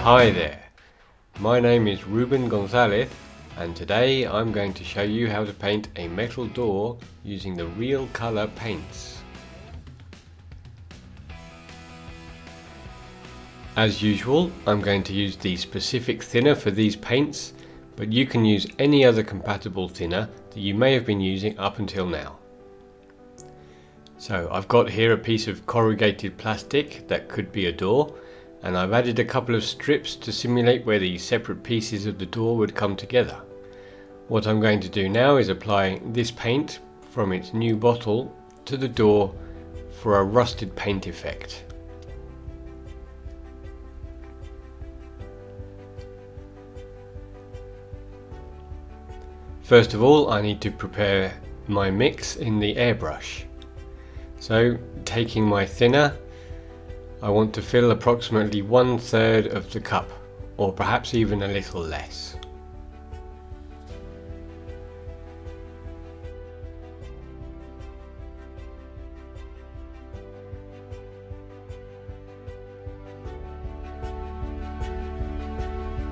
Hi there, my name is Rubén González and today I'm going to show you how to paint a metal door using the real colour paints. As usual, I'm going to use the specific thinner for these paints, but you can use any other compatible thinner that you may have been using up until now. So I've got here a piece of corrugated plastic that could be a door, and I've added a couple of strips to simulate where the separate pieces of the door would come together. What I'm going to do now is apply this paint from its new bottle to the door for a rusted paint effect. First of all, I need to prepare my mix in the airbrush. So, taking my thinner, I want to fill approximately 1/3 of the cup, or perhaps even a little less.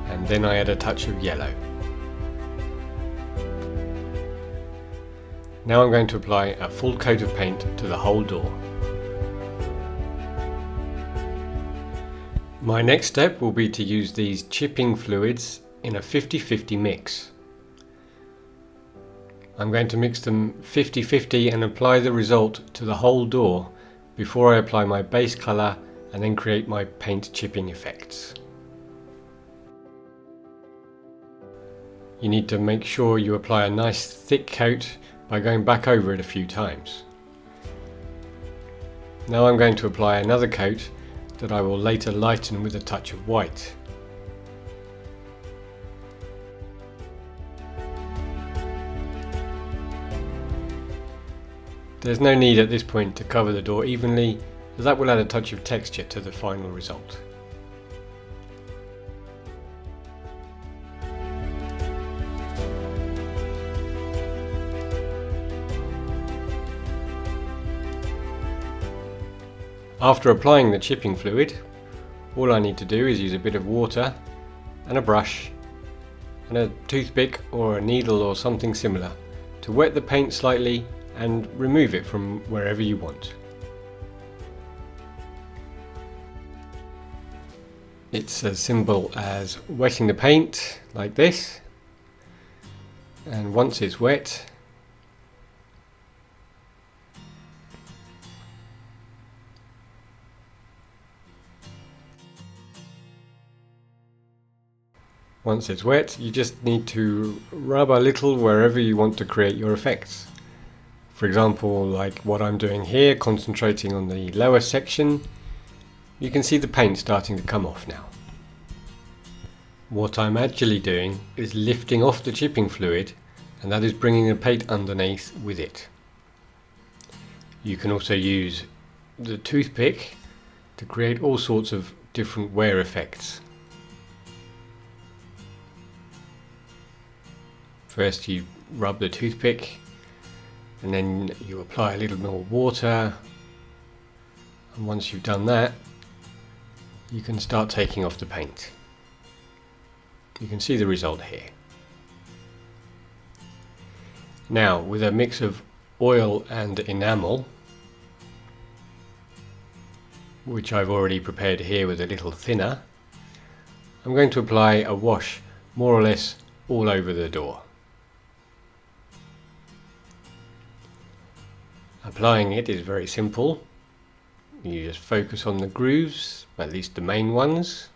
And then I add a touch of yellow. Now I'm going to apply a full coat of paint to the whole door. My next step will be to use these chipping fluids in a 50-50 mix. I'm going to mix them 50-50 and apply the result to the whole door before I apply my base colour and then create my paint chipping effects. You need to make sure you apply a nice thick coat by going back over it a few times. Now I'm going to apply another coat that I will later lighten with a touch of white. There's no need at this point to cover the door evenly, as that will add a touch of texture to the final result. After applying the chipping fluid, all I need to do is use a bit of water and a brush and a toothpick or a needle or something similar to wet the paint slightly and remove it from wherever you want. It's as simple as wetting the paint like this, and once it's wet, you just need to rub a little wherever you want to create your effects. For example, like what I'm doing here, concentrating on the lower section, you can see the paint starting to come off now. What I'm actually doing is lifting off the chipping fluid, and that is bringing the paint underneath with it. You can also use the toothpick to create all sorts of different wear effects. First you rub the toothpick and then you apply a little more water, and once you've done that you can start taking off the paint. You can see the result here. Now with a mix of oil and enamel, which I've already prepared here with a little thinner, I'm going to apply a wash more or less all over the door. Applying it is very simple. You just focus on the grooves, at least the main ones.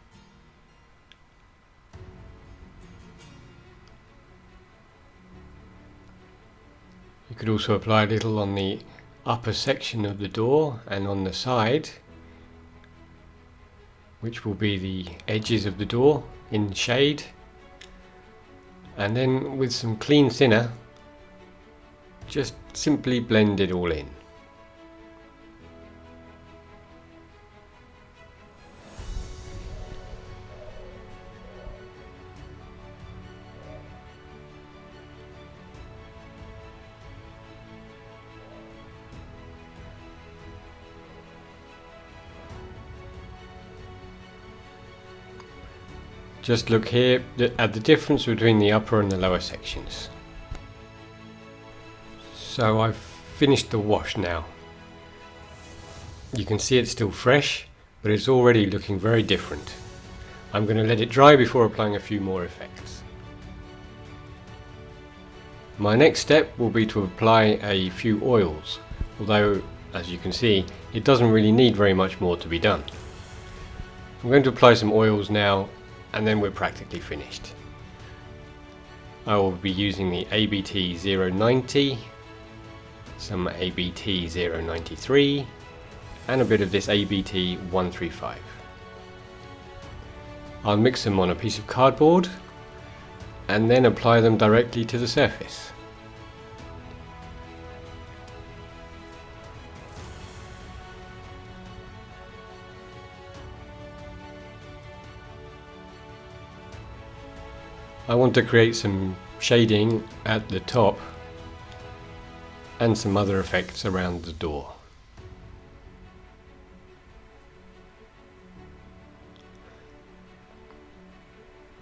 You could also apply a little on the upper section of the door and on the side, which will be the edges of the door in shade. And then with some clean thinner, just simply blend it all in. Just look here at the difference between the upper and the lower sections. So I've finished the wash now. You can see it's still fresh, but it's already looking very different. I'm going to let it dry before applying a few more effects. My next step will be to apply a few oils, although as you can see it doesn't really need very much more to be done. I'm going to apply some oils now and then we're practically finished. I will be using the ABT 090, some ABT 093 and a bit of this ABT 135. I'll mix them on a piece of cardboard and then apply them directly to the surface. I want to create some shading at the top and some other effects around the door.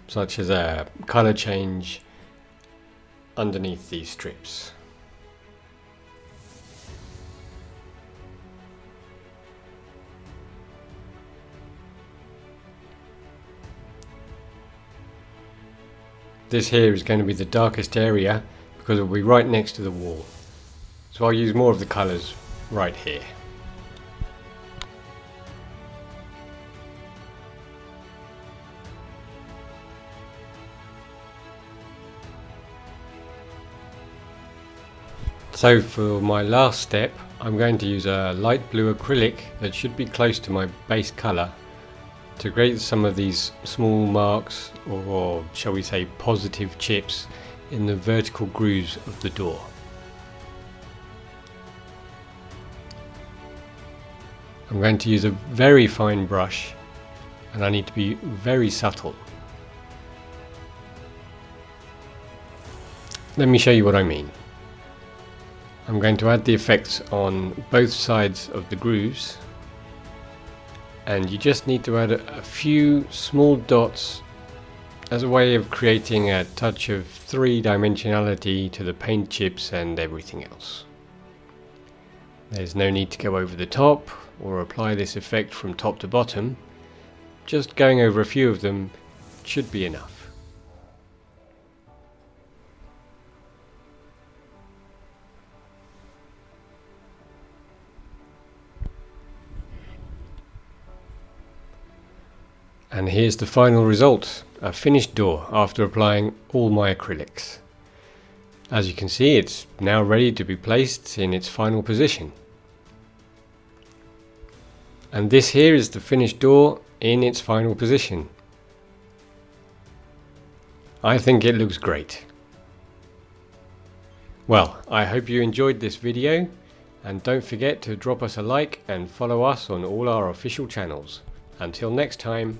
Such as a colour change underneath these strips. This here is going to be the darkest area because it will be right next to the wall. So I'll use more of the colours right here. So for my last step, I'm going to use a light blue acrylic that should be close to my base colour to create some of these small marks, or shall we say positive chips, in the vertical grooves of the door. I'm going to use a very fine brush and I need to be very subtle. Let me show you what I mean. I'm going to add the effects on both sides of the grooves, and you just need to add a few small dots as a way of creating a touch of three-dimensionality to the paint chips and everything else. There's no need to go over the top or apply this effect from top to bottom. Just going over a few of them should be enough. And here's the final result, a finished door after applying all my acrylics. As you can see, it's now ready to be placed in its final position. And this here is the finished door in its final position. I think it looks great. Well, I hope you enjoyed this video, and don't forget to drop us a like and follow us on all our official channels. Until next time.